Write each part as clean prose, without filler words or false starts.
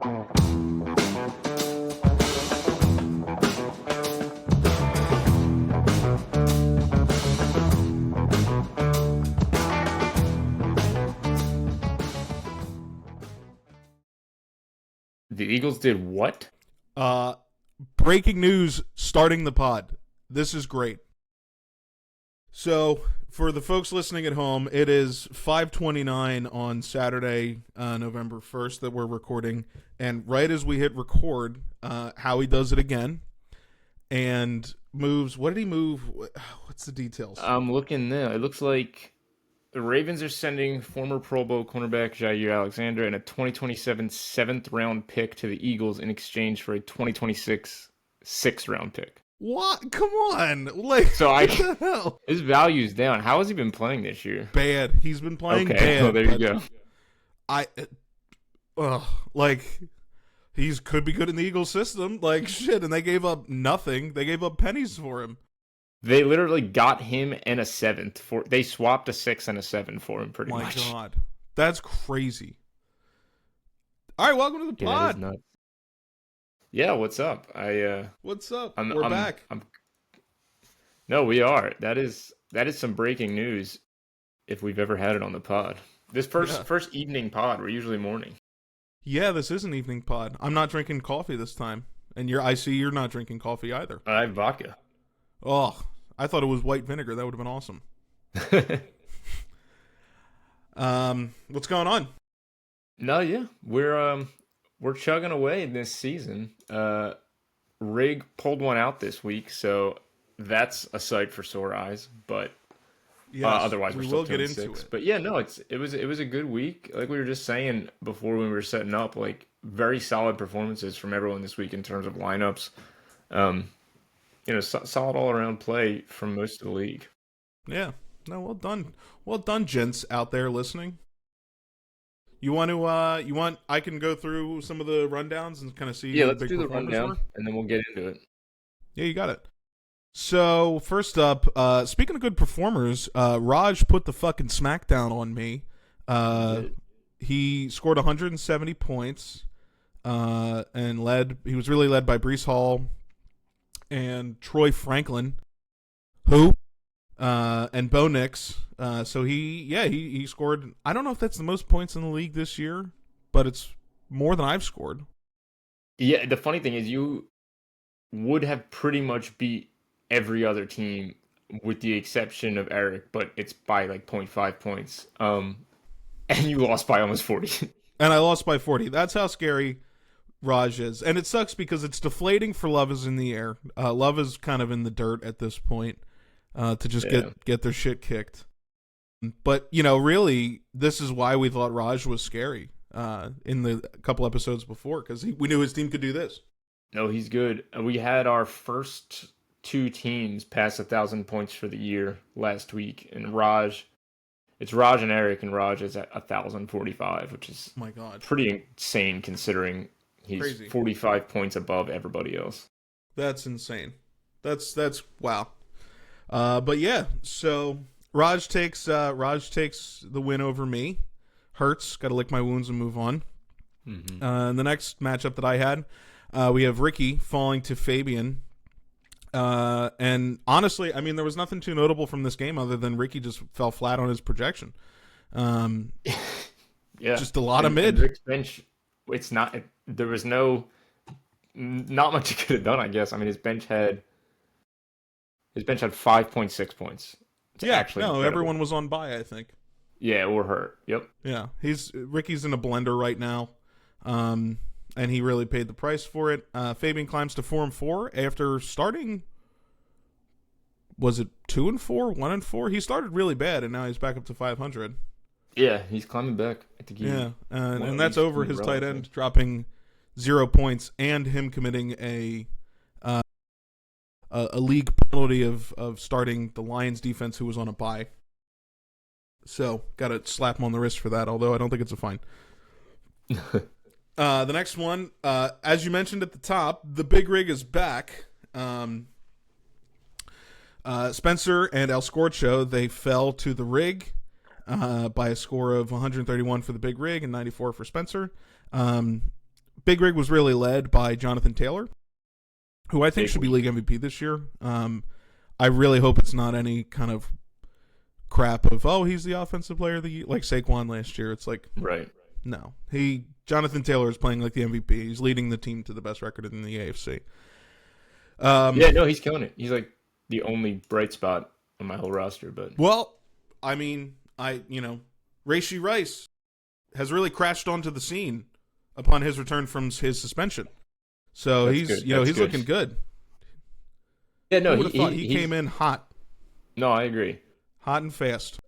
The Eagles did what? Breaking news starting the pod. This is great. So, for the folks listening at home, it is 5:29 on Saturday, November 1st that we're recording. And right as we hit record, Howie does it again and moves. What did he move? What's the details? I'm looking now. It looks like the Ravens are sending former Pro Bowl cornerback Jair Alexander and a 2027 7th-round pick to the Eagles in exchange for a 2026 6th-round pick. What? Come on. Like, So what the hell? his value's down. How has he been playing this year? Bad. He's been playing bad. Well, there you go. He's could be good in the Eagles system. Like, shit, and they gave up nothing. They gave up pennies for him. They literally got him and a 7th for. They swapped a 6 and a 7 for him, pretty much. My God, that's crazy. All right, welcome to the Yeah, that is pod. nuts. Yeah, what's up? What's up? I'm We're back. No, we are. That is some breaking news, if we've ever had it on the pod. This first evening pod. We're usually morning. Yeah, this is an evening pod. I'm not drinking coffee this time, and I see you're not drinking coffee either. I have vodka. Oh, I thought it was white vinegar. That would have been awesome. What's going on? No, yeah, we're chugging away this season. Rig pulled one out this week, so that's a sight for sore eyes. But Yes, otherwise, we're we still will get 2 into 6. it. But yeah, no, it was a good week. Like we were just saying before when we were setting up, like very solid performances from everyone this week in terms of lineups. Solid all around play from most of the league. Yeah. No, well done, gents out there listening. You want to? I can go through some of the rundowns and kind of see. Yeah, who let's big do the performers rundown were? and then we'll get into it. Yeah, you got it. So first up, speaking of good performers, Raj put the fucking smackdown on me. He scored 170 points, and led. He was really led by Breece Hall and Troy Franklin, and Bo Nix. So he scored. I don't know if that's the most points in the league this year, but it's more than I've scored. Yeah, the funny thing is you would have pretty much beat every other team with the exception of Eric, but it's by like 0.5 points. And you lost by almost 40. And I lost by 40. That's how scary Raj is. And it sucks because it's deflating for Love is in the air. Love is kind of in the dirt at this point to just get their shit kicked. But, really, this is why we thought Raj was scary in the couple episodes before, because we knew his team could do this. No, he's good. We had our first 2 teams pass 1,000 points for the year last week, and it's Raj and Eric, and Raj is at 1,045, which is My God, pretty insane considering he's Crazy. 45 points above everybody else. that's insane. That's wow. But yeah, so Raj takes the win over me. Hurts. Got to lick my wounds and move on. Mm-hmm. And the next matchup that I had, we have Ricky falling to Fabian. And honestly, I mean, there was nothing too notable from this game other than Ricky just fell flat on his projection. Yeah, Just a lot of mid. And Rick's bench, there was not much he could have done, I guess. I mean, his bench had 5.6 points. It's actually incredible. Everyone was on bye, I think. Yeah, or hurt. Yep. Yeah, Ricky's in a blender right now. And he really paid the price for it. Fabian climbs to 4-4 after starting. Was it 2-4, 1-4? He started really bad, and now he's back up to 500. Yeah, he's climbing back. I think and that's over his tight end dropping 0 points and him committing a league penalty of starting the Lions defense who was on a bye. So got to slap him on the wrist for that. Although I don't think it's a fine. The next one, as you mentioned at the top, the big rig is back. Spencer and El Scorcho, they fell to the rig by a score of 131 for the big rig and 94 for Spencer. Big Rig was really led by Jonathan Taylor, who I think Big should be week. league MVP this year. I really hope it's not any kind of crap of, oh, he's the offensive player of the year, like Saquon last year. It's like, Right. no. Jonathan Taylor is playing like the MVP. He's leading the team to the best record in the AFC. Yeah, no, he's killing it. He's like the only bright spot on my whole roster, but Well, I mean, Rashee Rice has really crashed onto the scene upon his return from his suspension. So That's he's good. he's That's good. looking good. yeah, no, Who would have thought he he's- came in hot. No, I agree. Hot and fast.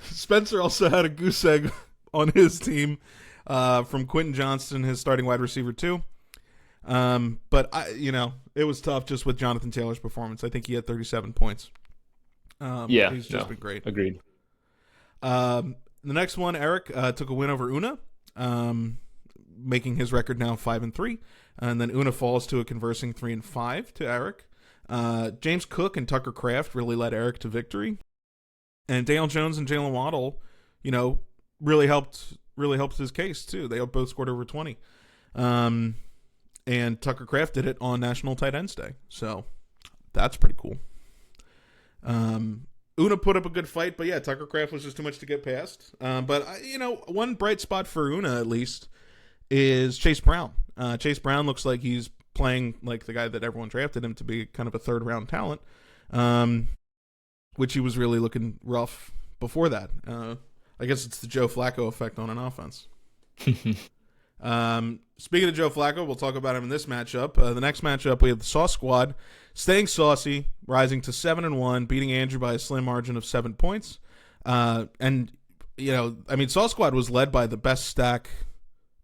Spencer also had a goose egg on his team from Quentin Johnston, his starting wide receiver too. But it was tough just with Jonathan Taylor's performance. I think he had 37 points. Yeah, he's just been great. Agreed. The next one, Eric took a win over Una, making his record now 5-3, and then Una falls to a conversing 3-5 to Eric. James Cook and Tucker Kraft really led Eric to victory, and Daniel Jones and Jalen Waddle, really helped his case too. They both scored over 20, and Tucker Kraft did it on National Tight Ends Day, so that's pretty cool. Una put up a good fight, but yeah, Tucker Kraft was just too much to get past. But one bright spot for Una at least is Chase Brown. Chase Brown looks like he's playing like the guy that everyone drafted him to be, kind of a third round talent, which he was really looking rough before that. I guess it's the Joe Flacco effect on an offense. Speaking of Joe Flacco, we'll talk about him in this matchup. The next matchup, we have the Sauce Squad staying saucy, rising to 7-1, beating Andrew by a slim margin of 7 points. Sauce Squad was led by the best stack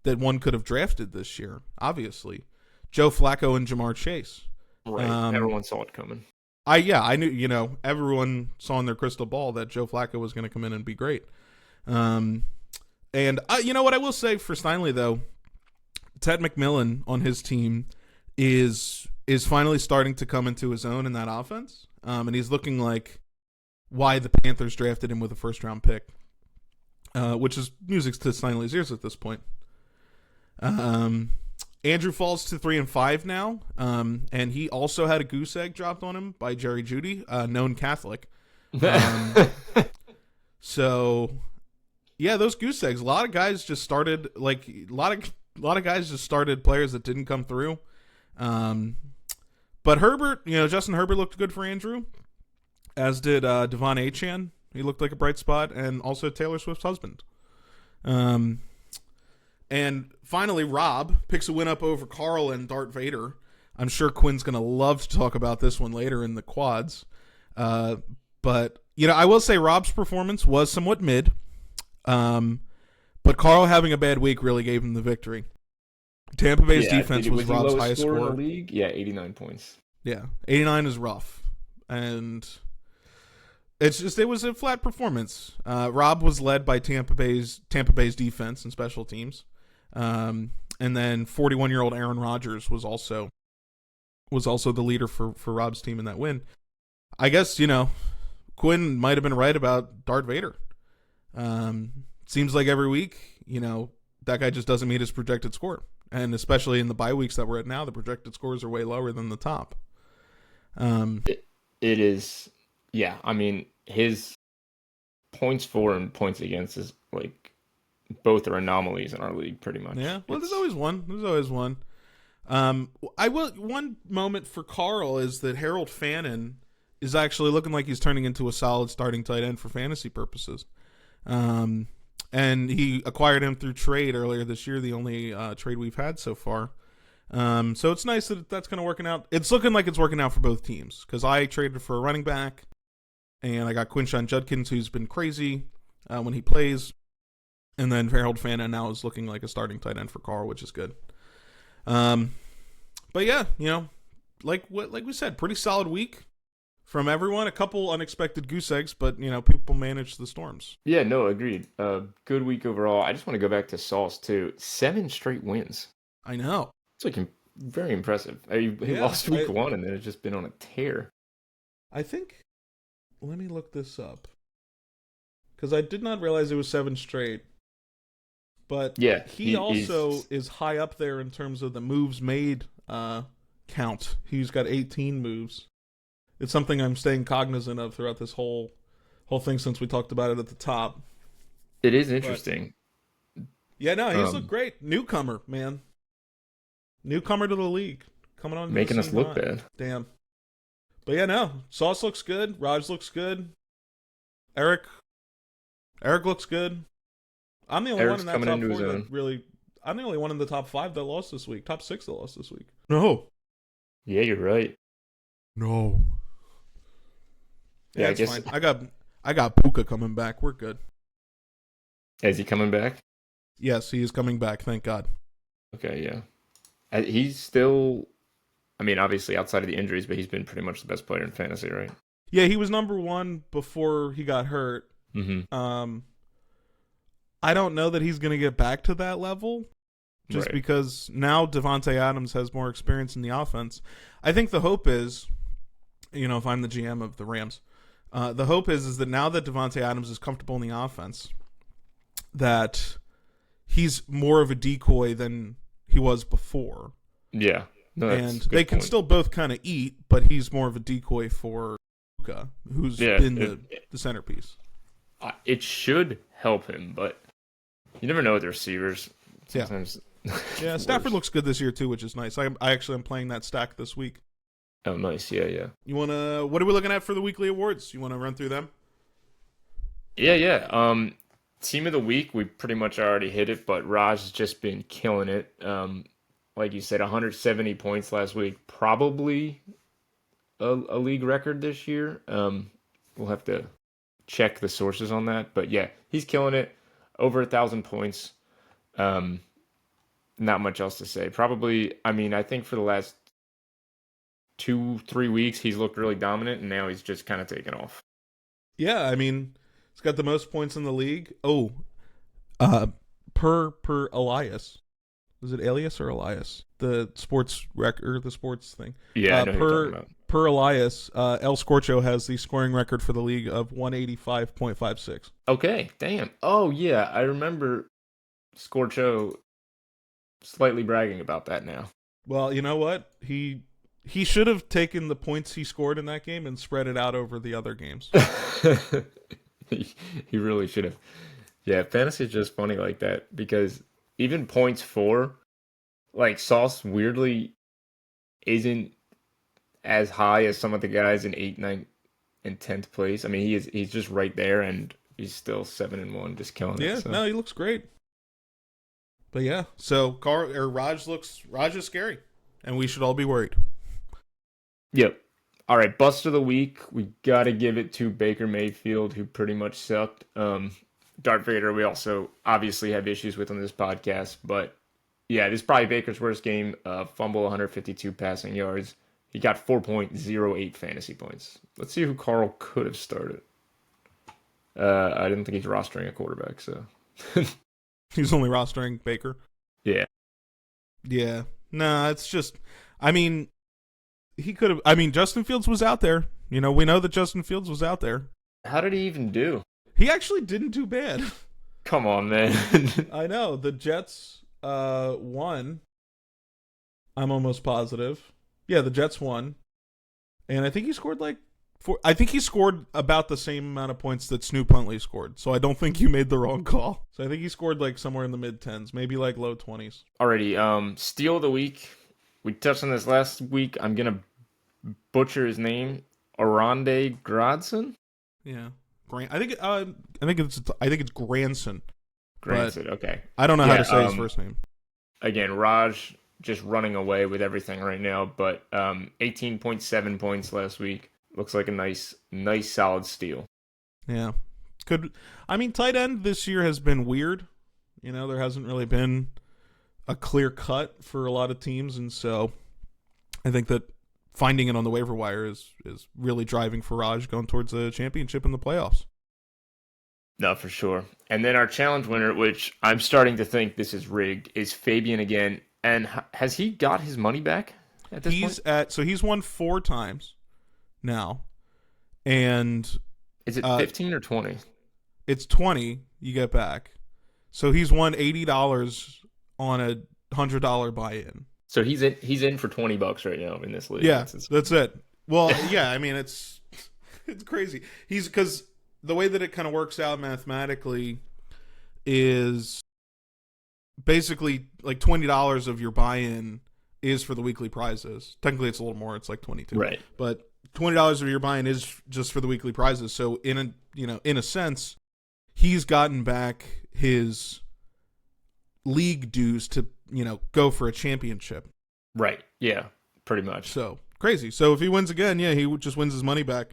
that one could have drafted this year, obviously. Joe Flacco and Jamar Chase. Right. Everyone saw it coming. I knew, everyone saw in their crystal ball that Joe Flacco was going to come in and be great. And what I will say for Steinle, though, Ted McMillan on his team is finally starting to come into his own in that offense. And he's looking like why the Panthers drafted him with a first-round pick, which is music to Steinle's ears at this point. Andrew falls to 3-5 now, and he also had a goose egg dropped on him by Jerry Jeudy, known Catholic. So, yeah, those goose eggs. A lot of guys just started players that didn't come through. But Herbert, Justin Herbert looked good for Andrew, as did Devon Achane. He looked like a bright spot, and also Taylor Swift's husband. And finally, Rob picks a win up over Carl and Darth Vader. I'm sure Quinn's going to love to talk about this one later in the quads. But, I will say Rob's performance was somewhat mid. But Carl having a bad week really gave him the victory. Tampa Bay's defense was Rob's highest score in the league. Yeah, 89 points. Yeah, 89 is rough. And it was a flat performance. Rob was led by Tampa Bay's defense and special teams. And then 41-year-old Aaron Rodgers was also the leader for Rob's team in that win. I guess, Quinn might have been right about Darth Vader. Seems like every week, that guy just doesn't meet his projected score. And especially in the bye weeks that we're at now, the projected scores are way lower than the top. It is, yeah. I mean, his points for and points against is like both are anomalies in our league, pretty much. Yeah, well, there's always one. One moment for Carl is that Harold Fannin is actually looking like he's turning into a solid starting tight end for fantasy purposes. And he acquired him through trade earlier this year, the only trade we've had so far. So it's nice that that's kind of working out. It's looking like it's working out for both teams, because I traded for a running back, and I got Quinshon Judkins, who's been crazy when he plays. And then Harold Fannin now is looking like a starting tight end for Carl, which is good. But yeah, like we said, pretty solid week from everyone. A couple unexpected goose eggs, but people manage the storms. Yeah, no, agreed. Good week overall. I just want to go back to Sauce too. 7 straight wins. I know. It's like very impressive. He lost week 1, and then it's just been on a tear. I think. Let me look this up, because I did not realize it was 7 straight. But Yeah, he also is high up there in terms of the moves made count. He's got 18 moves. It's something I'm staying cognizant of throughout this whole thing since we talked about it at the top. it is interesting. Yeah, no, he's looked great. Newcomer, man. Newcomer to the league. Coming on, Making us look bad. Damn. But yeah, no. Sauce looks good. Raj looks good. Eric looks good. I'm the only Eric's one in that coming top into 4 his that own. really. I'm the only one in the top 5 that lost this week. Top 6 that lost this week. No. Yeah, you're right. No. Yeah, I it's guess. fine. I got Puka coming back. We're good. Is he coming back? Yes, he is coming back. Thank God. Okay, yeah. He's still, I mean, obviously outside of the injuries, but he's been pretty much the best player in fantasy, right? Yeah, he was number 1 before he got hurt. Mm-hmm. I don't know that he's going to get back to that level, just Right. because now Devontae Adams has more experience in the offense. I think the hope is, if I'm the GM of the Rams, the hope is that now that Devontae Adams is comfortable in the offense, that he's more of a decoy than he was before. Yeah. No, that's And a good they can point. still both kind of eat, but he's more of a decoy for Luka, who's been the centerpiece. It should help him, but you never know with the receivers. Sometimes. Yeah, Stafford looks good this year too, which is nice. I actually am playing that stack this week. Oh, nice. Yeah, yeah. You wanna? What are we looking at for the weekly awards? You want to run through them? Yeah. Team of the week, we pretty much already hit it, but Raj has just been killing it. Like you said, 170 points last week, probably a league record this year. We'll have to check the sources on that, but yeah, he's killing it. Over 1,000 points. Not much else to say. Probably, I mean, I think for the last 2-3 weeks he's looked really dominant, and now he's just kind of taken off. Yeah, I mean, he's got the most points in the league. Oh, per Elias. Is it Alias or Elias? The sports record, the sports thing. Yeah, I know who you're talking about. Per Elias, El Scorcho has the scoring record for the league of 185.56. Okay, damn. Oh yeah, I remember Scorcho slightly bragging about that now. Well, you know what? He should have taken the points he scored in that game and spread it out over the other games. He really should have. Yeah, fantasy is just funny like that because even points for, like, Sauce weirdly isn't as high as some of the guys in 8, 9, and 10th place. I mean, he's just right there, and he's still 7-1, just killing it. Yeah, So. no, he looks great. But yeah, so Raj is scary, and we should all be worried. Yep. All right, bust of the week. We got to give it to Baker Mayfield, who pretty much sucked. Darth Vader, we also obviously have issues with on this podcast, but yeah, this is probably Baker's worst game. Fumble, 152 passing yards. He got 4.08 fantasy points. Let's see who Carl could have started. I didn't think he's rostering a quarterback, so. He's only rostering Baker. Yeah. Yeah. Nah, it's just, I mean, he could have, I mean, Justin Fields was out there. We know that Justin Fields was out there. How did he even do? He actually didn't do bad. Come on, man. I know. The Jets won. I'm almost positive. Yeah, the Jets won. And I think he scored he scored about the same amount of points that Snoop Huntley scored. So I don't think you made the wrong call. So I think he scored somewhere in the mid-10s, maybe low 20s. Alrighty, steal of the week. We touched on this last week. I'm gonna butcher his name. Arande Gradson? Yeah. I think it's Granson. Granson, okay. I don't know how to say his first name. Again, Raj just running away with everything right now, but 18.7 points last week. Looks like a nice solid steal. Yeah. Tight end this year has been weird. There hasn't really been a clear cut for a lot of teams, and so I think that finding it on the waiver wire is really driving for Raj going towards a championship in the playoffs. No, for sure. And then our challenge winner, which I'm starting to think this is rigged, is Fabian again. And has he got his money back at this point? So he's won 4 times now. And is it 15 or 20? It's 20 you get back. So he's won $80 on a $100 buy-in. So he's in for $20 right now in this league. Yeah, that's it. Well, yeah, I mean it's crazy. He's because the way that it kind of works out mathematically is basically like $20 of your buy-in is for the weekly prizes. Technically, it's a little more. It's like 22. Right. But $20 of your buy-in is just for the weekly prizes. So in a sense, he's gotten back his league dues to go for a championship. Right. Yeah. Pretty much. So crazy. So if he wins again, yeah, he just wins his money back,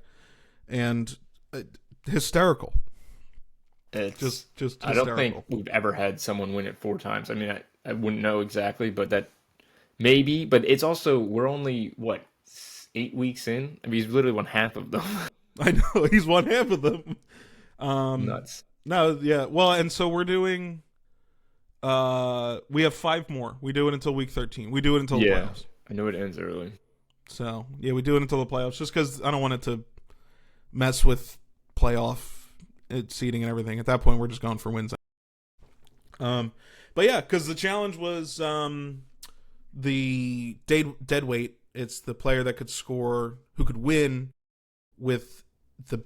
and hysterical. It's just hysterical. I don't think we've ever had someone win it 4 times. I mean, I wouldn't know exactly, but that maybe. But it's also we're only 8 weeks in. I mean, he's literally won half of them. I know he's won half of them. Nuts. No, yeah. Well, and so we're doing. We have 5 more. We do it until week 13. We do it until the playoffs. I know it ends early. So yeah, we do it until the playoffs, just because I don't want it to mess with playoff seeding and everything. At that point, we're just going for wins. But yeah, because the challenge was the dead weight. It's the player that could score, who could win with the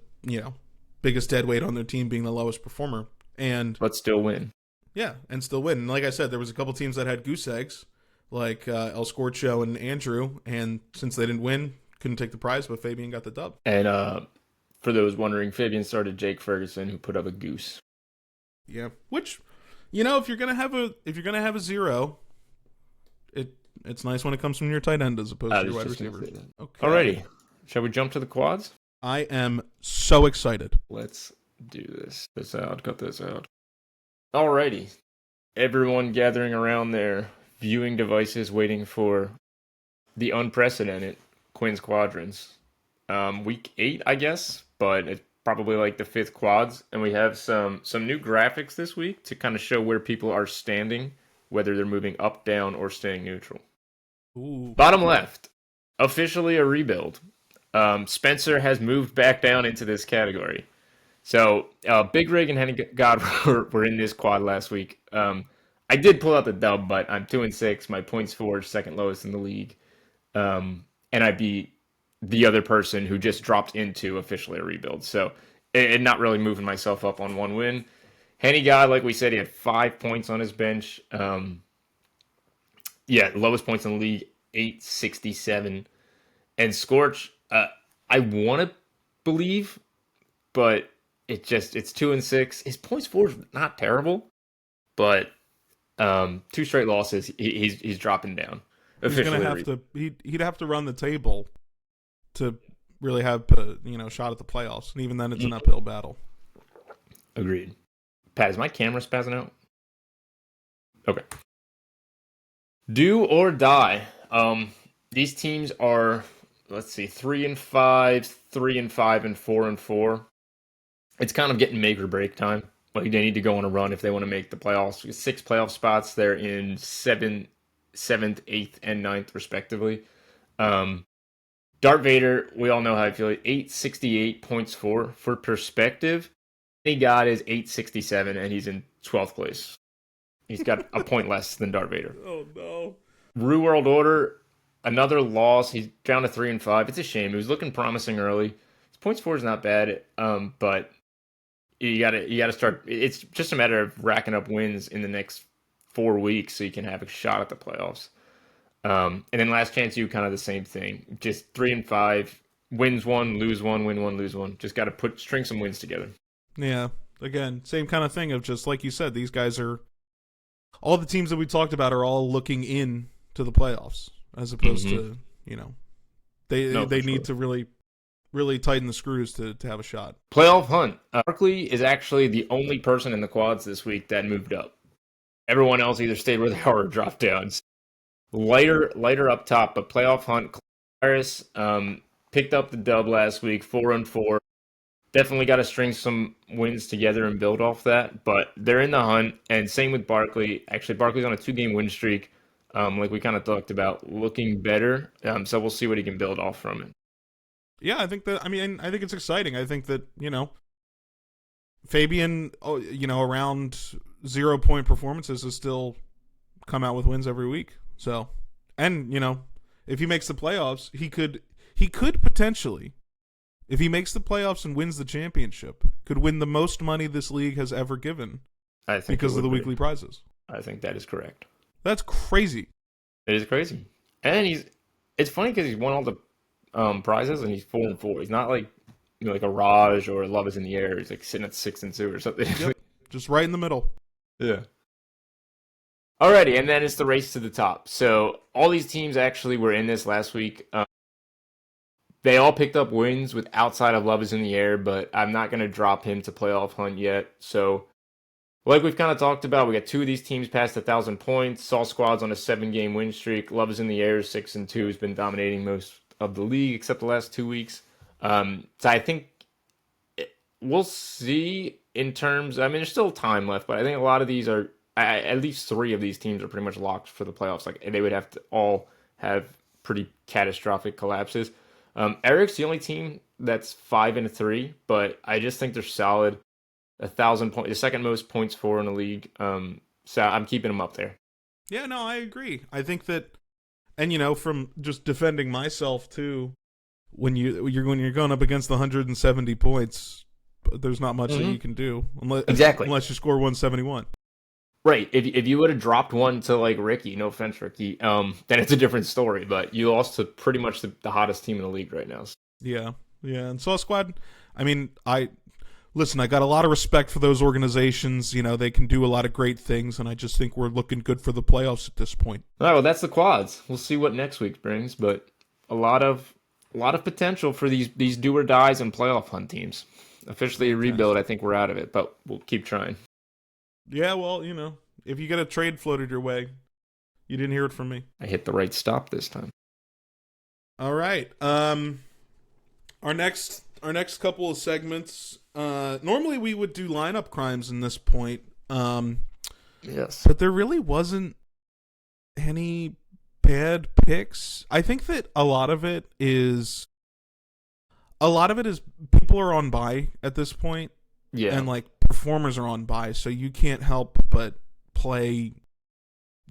biggest dead weight on their team being the lowest performer, but still win. Yeah, and still win. And like I said, there was a couple teams that had goose eggs, like El Scorcho and Andrew, and since they didn't win, couldn't take the prize, but Fabian got the dub. And for those wondering, Fabian started Jake Ferguson, who put up a goose. Yeah, which, if you're gonna have a 0, it's nice when it comes from your tight end as opposed to your wide receiver. Okay. Alrighty, shall we jump to the quads? I am so excited. Let's do this. Cut this out. Alrighty, everyone gathering around their viewing devices, waiting for the unprecedented Quinn's Quadrants. Week 8, I guess, but it's probably like the 5th quads, and we have some new graphics this week to kind of show where people are standing, whether they're moving up, down, or staying neutral. Ooh. Bottom left, officially a rebuild. Spencer has moved back down into this category. So, Big Rig and Henny God were in this quad last week. I did pull out the dub, but I'm 2-6. My points for second lowest in the league. And I beat the other person who just dropped into officially a rebuild. So, not really moving myself up on one win. Henny God, like we said, he had 5 points on his bench. Lowest points in the league, 867. And Scorch, I want to believe, but it's 2-6. His points for is not terrible, but 2 straight losses. He's dropping down. He's gonna have to. He'd have to run the table to really have shot at the playoffs, and even then, it's an uphill battle. Agreed. Pat, is my camera spazzing out? Okay. Do or die. These teams are, let's see, 3-5, 3-5, and 4-4. It's kind of getting make or break time. Like, they need to go on a run if they want to make the playoffs. 6 playoff spots. They're in 7th, 8th, and 9th, respectively. Darth Vader, we all know how I feel. 868 points for perspective. He got is 867, and he's in 12th place. He's got a point less than Darth Vader. Oh, no. Rue World Order, another loss. He's down to 3-5. It's a shame. He was looking promising early. His points for is not bad, but you gotta start. It's just a matter of racking up wins in the next 4 weeks so you can have a shot at the playoffs. And then Last Chance U, kind of the same thing. Just 3-5, wins 1, lose 1, win 1, lose 1. Just got to string some wins together. Yeah. Again, same kind of thing of just like you said, these guys are all the teams that we talked about are all looking in to the playoffs as opposed to they need to really tighten the screws to have a shot. Playoff hunt. Barkley is actually the only person in the quads this week that moved up. Everyone else either stayed where they are or dropped down. Lighter up top, but playoff hunt. Claris picked up the dub last week, 4-4. Definitely got to string some wins together and build off that, but they're in the hunt, and same with Barkley. Actually, Barkley's on a 2-game win streak, like we kind of talked about, looking better. So we'll see what he can build off from it. Yeah, I think it's exciting. I think that, Fabian, around 0 point performances has still come out with wins every week. So, and if he makes the playoffs, he could potentially, if he makes the playoffs and wins the championship, could win the most money this league has ever given. I think because of the weekly prizes. I think that is correct. That's crazy. It is crazy, and it's funny because he's won all the prizes and he's 4-4. He's not like like a Raj or Love Is in the Air. He's like sitting at 6-2 or something. Yep. Just right in the middle. Yeah. Alrighty, and then it's the race to the top. So all these teams actually were in this last week. They all picked up wins with outside of Love Is in the Air, but I'm not going to drop him to playoff hunt yet. So, like we've kind of talked about, we got 2 of these teams past 1,000 points. Saw Squad's on a 7-game win streak. Love Is in the Air 6-2 has been dominating most of the league except the last 2 weeks. So I think we'll see in terms. I mean, there's still time left, but I think a lot of these are. At least 3 of these teams are pretty much locked for the playoffs. Like they would have to all have pretty catastrophic collapses. Eric's the only team that's 5-3, but I just think they're solid. 1,000 points, the second most points for in the league. So I'm keeping them up there. Yeah, no, I agree. I think that, and from just defending myself too, when you're going up against the 170 points, there's not much that you can do unless you score 171. Right. If you would have dropped one to like Ricky, no offense, Ricky, then it's a different story. But you lost to pretty much the hottest team in the league right now. Yeah. And Saw Squad, I mean, I got a lot of respect for those organizations. They can do a lot of great things, and I just think we're looking good for the playoffs at this point. All right, well, that's the quads. We'll see what next week brings, but a lot of potential for these do or dies and playoff hunt teams. Officially a rebuild, I think we're out of it, but we'll keep trying. Yeah, well, if you get a trade floated your way, you didn't hear it from me. I hit the right stop this time. All right. Our next couple of segments. Normally we would do lineup crimes in this point. Yes. But there really wasn't any bad picks. I think that a lot of it is people are on bye at this point. Yeah. And performers are on bye, so you can't help but play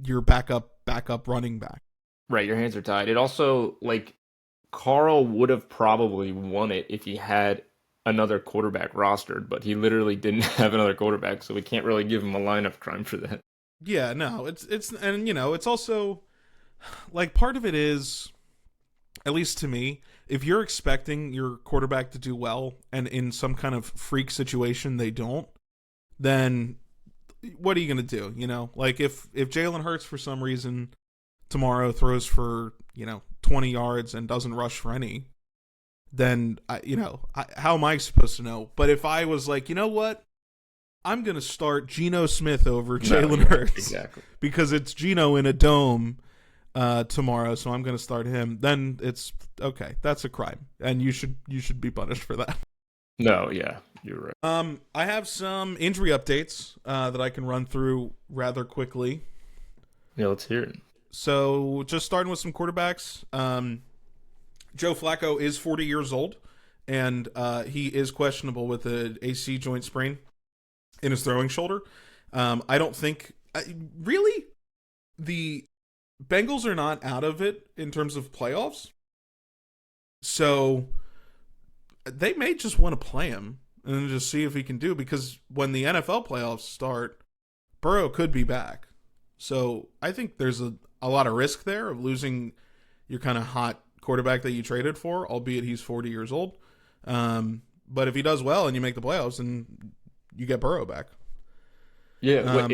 your backup running back. Right, your hands are tied. It also Carl would have probably won it if he had another quarterback rostered, but he literally didn't have another quarterback, so we can't really give him a lineup crime for that. Yeah, no, it's and it's also part of it is, at least to me, if you're expecting your quarterback to do well and in some kind of freak situation they don't, then what are you going to do? If Jalen Hurts for some reason tomorrow throws for 20 yards and doesn't rush for any, then how am I supposed to know? But if I was like, you know what, I'm going to start Geno Smith over Jalen Hurts, exactly, because it's Geno in a dome tomorrow, so I'm going to start him. Then it's okay. That's a crime, and you should be punished for that. No, yeah, you're right. I have some injury updates that I can run through rather quickly. Yeah, let's hear it. So, just starting with some quarterbacks. Joe Flacco is 40 years old, and he is questionable with an AC joint sprain in his throwing shoulder. I don't think really the Bengals are not out of it in terms of playoffs, so they may just want to play him and just see if he can do, because when the NFL playoffs start, Burrow could be back. So I think there's a lot of risk there of losing your kind of hot quarterback that you traded for, albeit he's 40 years old. But if he does well and you make the playoffs, then you get Burrow back. Yeah,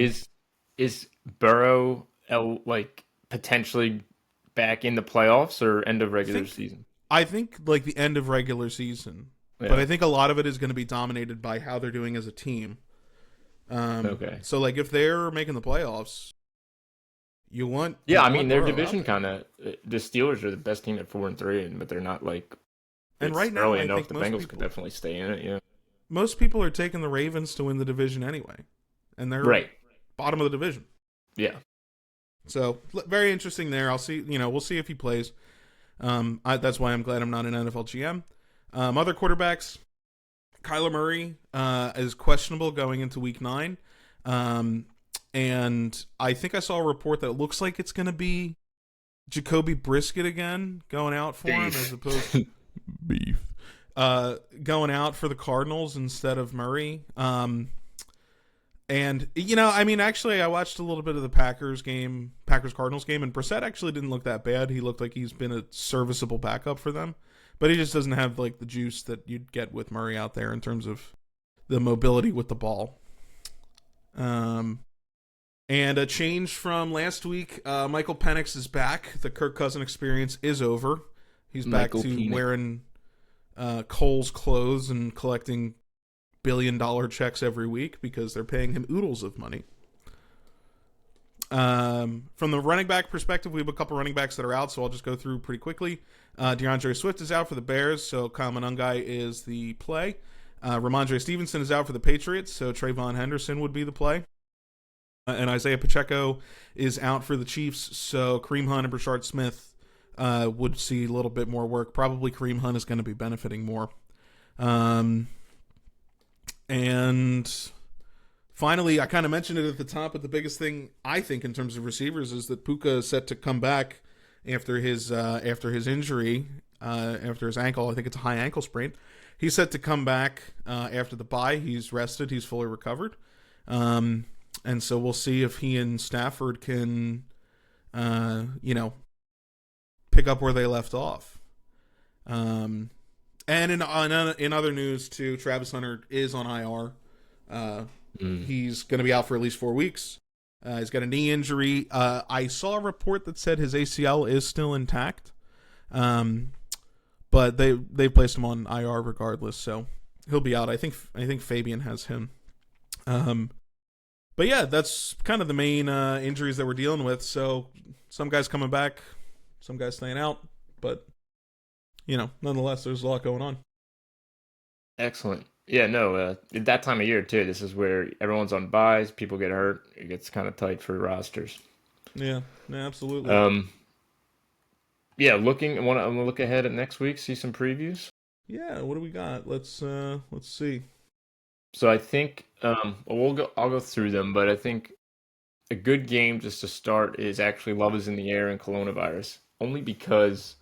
is Burrow potentially back in the playoffs or end of regular season? I think the end of regular season, but I think a lot of it is going to be dominated by how they're doing as a team. Okay. So if they're making the playoffs, you want their division kind of, the Steelers are the best team at 4-3, but they're not and right now early I enough. think The most Bengals people, could definitely stay in it. Yeah. Most people are taking the Ravens to win the division anyway, and they're bottom of the division. Yeah. So very interesting there. I'll see. We'll see if he plays. That's why I'm glad I'm not an NFL GM. Other quarterbacks, Kyler Murray is questionable going into Week 9. And I think I saw a report that looks like it's going to be Jacoby Brisket again going out for him as opposed to beef. Going out for the Cardinals instead of Murray. And, I mean, actually, I watched a little bit of the Packers Cardinals game, and Brissett actually didn't look that bad. He looked like he's been a serviceable backup for them. But he just doesn't have, like, the juice that you'd get with Murray out there in terms of the mobility with the ball. And a change from last week, Michael Penix is back. The Kirk Cousins experience is over. He's back to wearing Kohl's clothes and collecting billion-dollar checks every week because they're paying him oodles of money. From the running back perspective, we have a couple running backs that are out, so I'll just go through pretty quickly. DeAndre Swift is out for the Bears, so Kyle Monangai is the play. Ramondre Stevenson is out for the Patriots, so Trayvon Henderson would be the play. And Isaiah Pacheco is out for the Chiefs, so Kareem Hunt and Brashard Smith would see a little bit more work. Probably Kareem Hunt is going to be benefiting more. And finally, I kind of mentioned it at the top, but the biggest thing I think in terms of receivers is that Puka is set to come back after his injury, after his ankle. I think it's a high ankle sprain. He's set to come back after the bye. He's rested. He's fully recovered. And so we'll see if he and Stafford can, pick up where they left off. And in other news, too, Travis Hunter is on IR. He's going to be out for at least 4 weeks. He's got a knee injury. I saw a report that said his ACL is still intact. But they placed him on IR regardless, so he'll be out. I think Fabian has him. But yeah, that's kind of the main injuries that we're dealing with. So some guys coming back, some guys staying out, but nonetheless, there's a lot going on. Excellent. Yeah, no, at that time of year too, this is where everyone's on buys, people get hurt, it gets kind of tight for rosters. Yeah, absolutely. Yeah, I'm gonna look ahead at next week, see some previews. Yeah, what do we got? Let's see. So I think I'll go through them, but I think a good game just to start is actually Love is in the Air and Coronavirus. Only because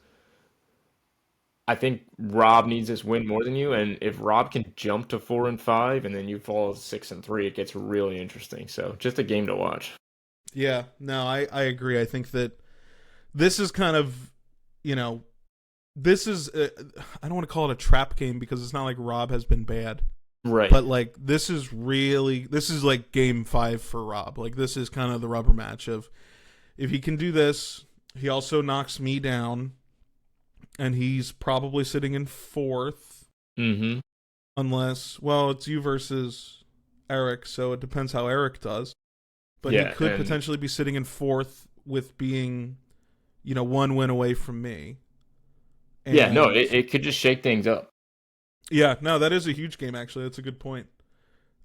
I think Rob needs this win more than you, and if Rob can jump to 4-5 and then you fall 6-3, it gets really interesting. So just a game to watch. Yeah, no, I agree. I think that this is kind of, this is I don't want to call it a trap game because it's not like Rob has been bad. Right. But like this is like game 5 for Rob. Like this is kind of the rubber match of if he can do this, he also knocks me down and he's probably sitting in 4th. Mm-hmm. Unless, well, it's you versus Eric, so it depends how Eric does. But he could potentially be sitting in 4th with being, 1 win away from me. And yeah, no, it could just shake things up. Yeah, no, that is a huge game, actually. That's a good point.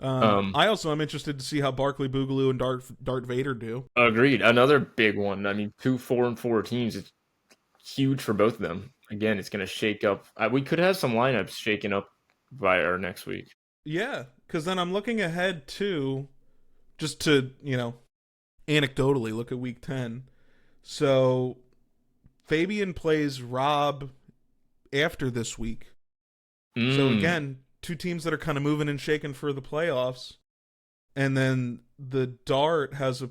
I also am interested to see how Barkley, Boogaloo, and Darth Vader do. Agreed. Another big one. I mean, 2 4-4 teams. It's huge for both of them. Again, it's going to shake up. We could have some lineups shaken up by our next week. Yeah, because then I'm looking ahead, too, just to, anecdotally look at Week 10. So, Fabian plays Rob after this week. So again, 2 teams that are kind of moving and shaking for the playoffs. And then the Dart has a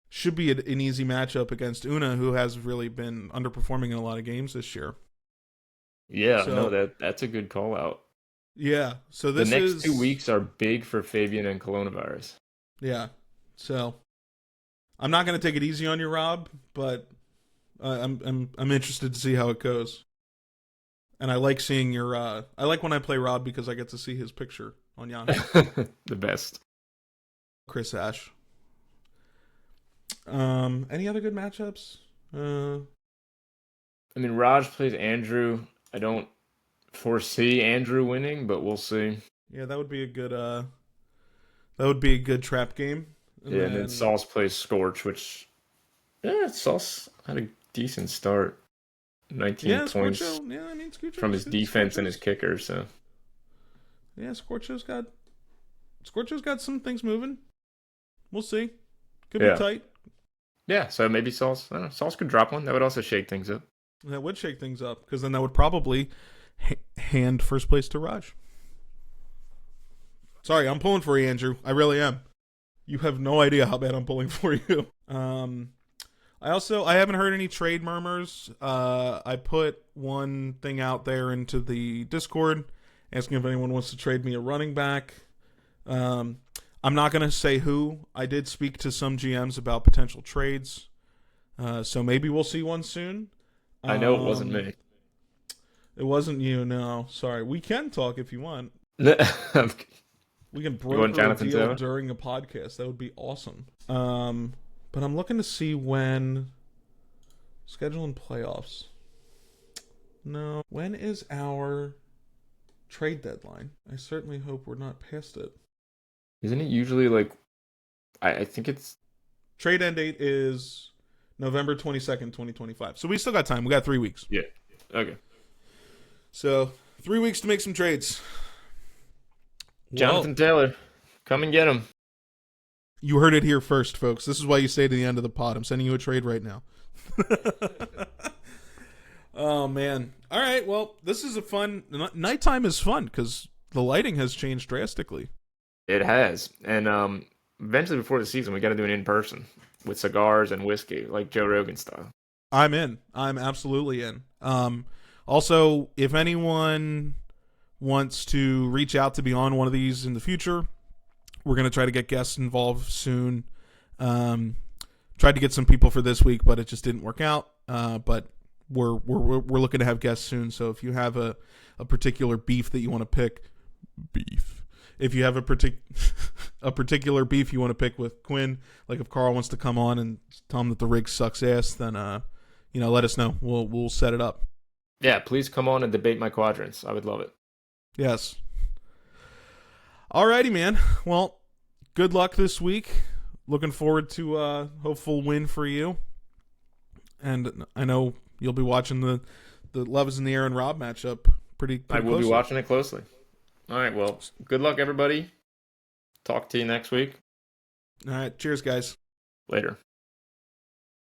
should be an easy matchup against Una, who has really been underperforming in a lot of games this year. Yeah, no, that's a good call out. Yeah, so the next 2 weeks are big for Fabian and Coronavirus. Yeah, so I'm not going to take it easy on you, Rob, but I'm interested to see how it goes. And I like seeing I like when I play Rob because I get to see his picture on Yahoo. The best. Chris Ash. Any other good matchups? I mean, Raj plays Andrew. I don't foresee Andrew winning, but we'll see. Yeah, that would be a good trap game. And then Sauce plays Scorch, which Sauce had a decent start. 19 Yeah, points Scorcho. Yeah, I mean, from his defense and his kicker. So yeah, Scorcho's got some things moving. We'll see. Could be yeah, tight. yeah. So maybe Sauce. I don't know, Sauce could drop one. That would also shake things up. That would shake things up because then that would probably hand first place to Raj. Sorry, I'm pulling for you, Andrew. I really am. You have no idea how bad I'm pulling for you. I haven't heard any trade murmurs. I put one thing out there into the Discord asking if anyone wants to trade me a running back. I'm not going to say who. I did speak to some GMs about potential trades. So maybe we'll see one soon. I know it wasn't me. It wasn't you, no. Sorry. We can talk if you want. I'm We can want broker a Jonathan deal Taylor? during a podcast. That would be awesome. But I'm looking to see when scheduling playoffs. No. When is our trade deadline? I certainly hope we're not past it. Isn't it usually like? I think it's. Trade end date is November 22nd, 2025. So we still got time. We got 3 weeks. Yeah. Okay. So 3 weeks to make some trades. Jonathan Taylor, come and get him. You heard it here first, folks. This is why you stay to the end of the pod. I'm sending you a trade right now. Oh, man. All right. Well, this is a fun... Nighttime is fun because the lighting has changed drastically. It has, and eventually before the season, we got to do an in person with cigars and whiskey, like Joe Rogan style. I'm in. I'm absolutely in. Also, if anyone wants to reach out to be on one of these in the future, we're going to try to get guests involved soon. Tried to get some people for this week, but it just didn't work out. But we're looking to have guests soon. So if you have a particular beef that you want to pick, if you have a particular beef you want to pick with Quinn, like if Carl wants to come on and tell him that the rig sucks ass, then let us know. We'll set it up. Yeah, please come on and debate my quadrants. I would love it. Yes. Alrighty, man. Well, good luck this week. Looking forward to a hopeful win for you. And I know you'll be watching the Love is in the Air and Rob matchup pretty I will closely. be watching it closely. All right, well, good luck, everybody. Talk to you next week. All right. Cheers, guys. Later.